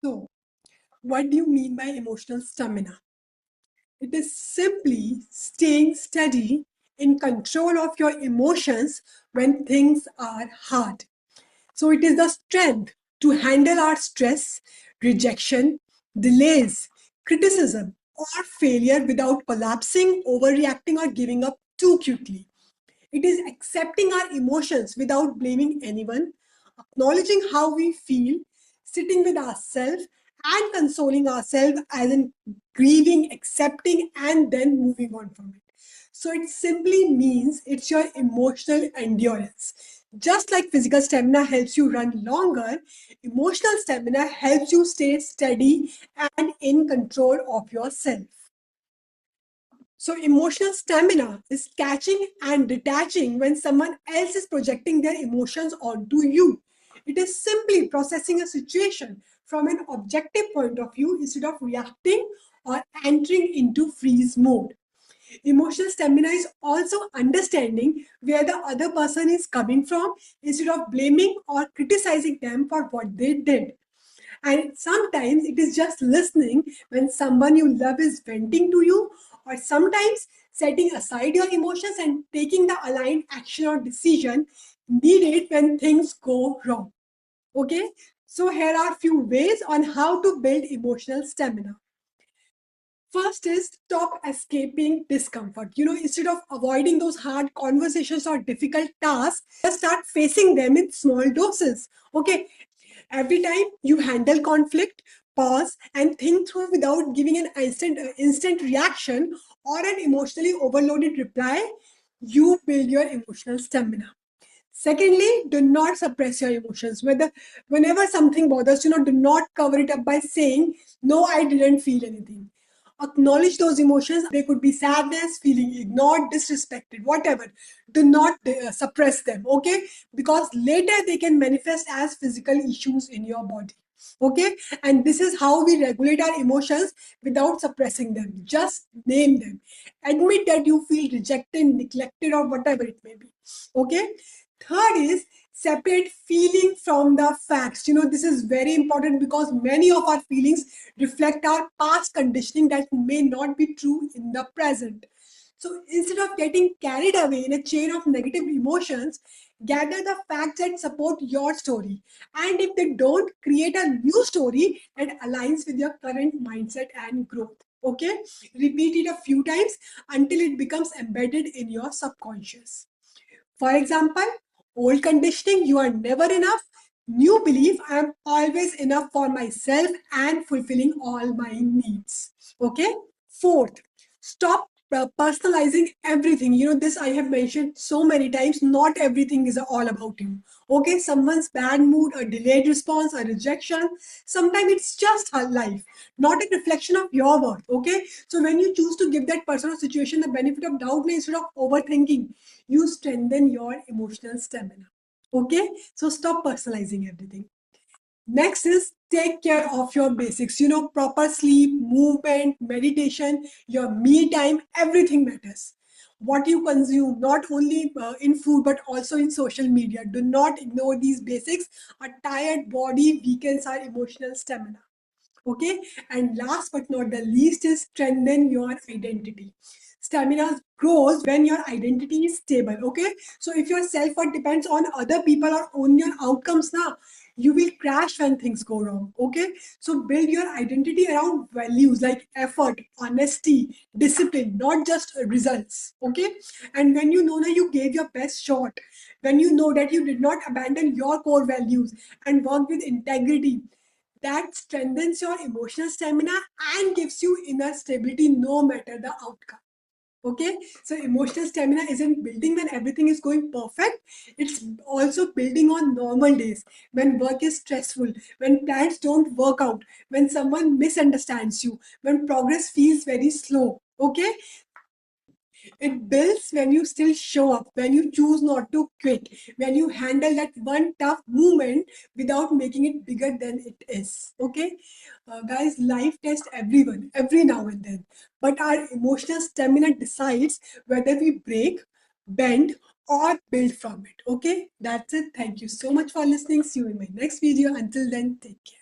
So, what do you mean by emotional stamina? It is simply staying steady in control of your emotions when things are hard. So, it is the strength to handle our stress, rejection, delays, criticism, or failure without collapsing, overreacting, or giving up too quickly. It is accepting our emotions without blaming anyone, acknowledging how we feel, sitting with ourselves, and consoling ourselves, as in grieving, accepting, and then moving on from it. So it simply means it's your emotional endurance. Just like physical stamina helps you run longer, emotional stamina helps you stay steady and in control of yourself. So, emotional stamina is catching and detaching when someone else is projecting their emotions onto you. It is simply processing a situation from an objective point of view instead of reacting or entering into freeze mode. Emotional stamina is also understanding where the other person is coming from instead of blaming or criticizing them for what they did. And sometimes it is just listening when someone you love is venting to you, or sometimes setting aside your emotions and taking the aligned action or decision needed when things go wrong. Okay, so here are a few ways on how to build emotional stamina. First is stop escaping discomfort. Instead of avoiding those hard conversations or difficult tasks, just start facing them in small doses. Okay, every time you handle conflict, pause and think through without giving an instant reaction or an emotionally overloaded reply. You build your emotional stamina. Secondly, do not suppress your emotions. Whenever something bothers you, do not cover it up by saying, "No, I didn't feel anything." Acknowledge those emotions. They could be sadness, feeling ignored, disrespected, whatever. Do not suppress them, okay? Because later they can manifest as physical issues in your body. Okay, and this is how we regulate our emotions without suppressing them. Just name them. Admit that you feel rejected, neglected, or whatever it may be. Okay, third is separate feeling from the facts. This is very important because many of our feelings reflect our past conditioning that may not be true in the present. So instead of getting carried away in a chain of negative emotions, gather the facts that support your story. And if they don't, create a new story that aligns with your current mindset and growth. Okay? Repeat it a few times until it becomes embedded in your subconscious. For example, old conditioning, you are never enough. New belief, I am always enough for myself and fulfilling all my needs. Okay. Fourth, stop personalizing everything. This I have mentioned so many times. Not everything is all about you. Okay. Someone's bad mood, a delayed response, a rejection. Sometimes it's just her life, not a reflection of your worth. Okay. So when you choose to give that person or situation the benefit of doubt instead of overthinking, you strengthen your emotional stamina. Okay, so stop personalizing everything. Next is take care of your basics. Proper sleep, movement, meditation, your me time, everything matters. What you consume, not only in food but also in social media. Do not ignore these basics. A tired body weakens our emotional stamina. Okay, and last but not the least is strengthen your identity. Stamina grows when your identity is stable. Okay, so if your self-worth depends on other people or on your outcomes now, you will crash when things go wrong. Okay, so build your identity around values like effort, honesty, discipline, not just results. Okay, and when you know that you gave your best shot, when you know that you did not abandon your core values and work with integrity, that strengthens your emotional stamina and gives you inner stability no matter the outcome. Okay, so emotional stamina isn't building when everything is going perfect, it's also building on normal days, when work is stressful, when plans don't work out, when someone misunderstands you, when progress feels very slow. Okay, it builds when you still show up, when you choose not to quit, when you handle that one tough moment without making it bigger than it is. Okay, guys, life tests everyone every now and then, but our emotional stamina decides whether we break, bend, or build from it. Okay, that's it. Thank you so much for listening. See you in my next video. Until then, take care.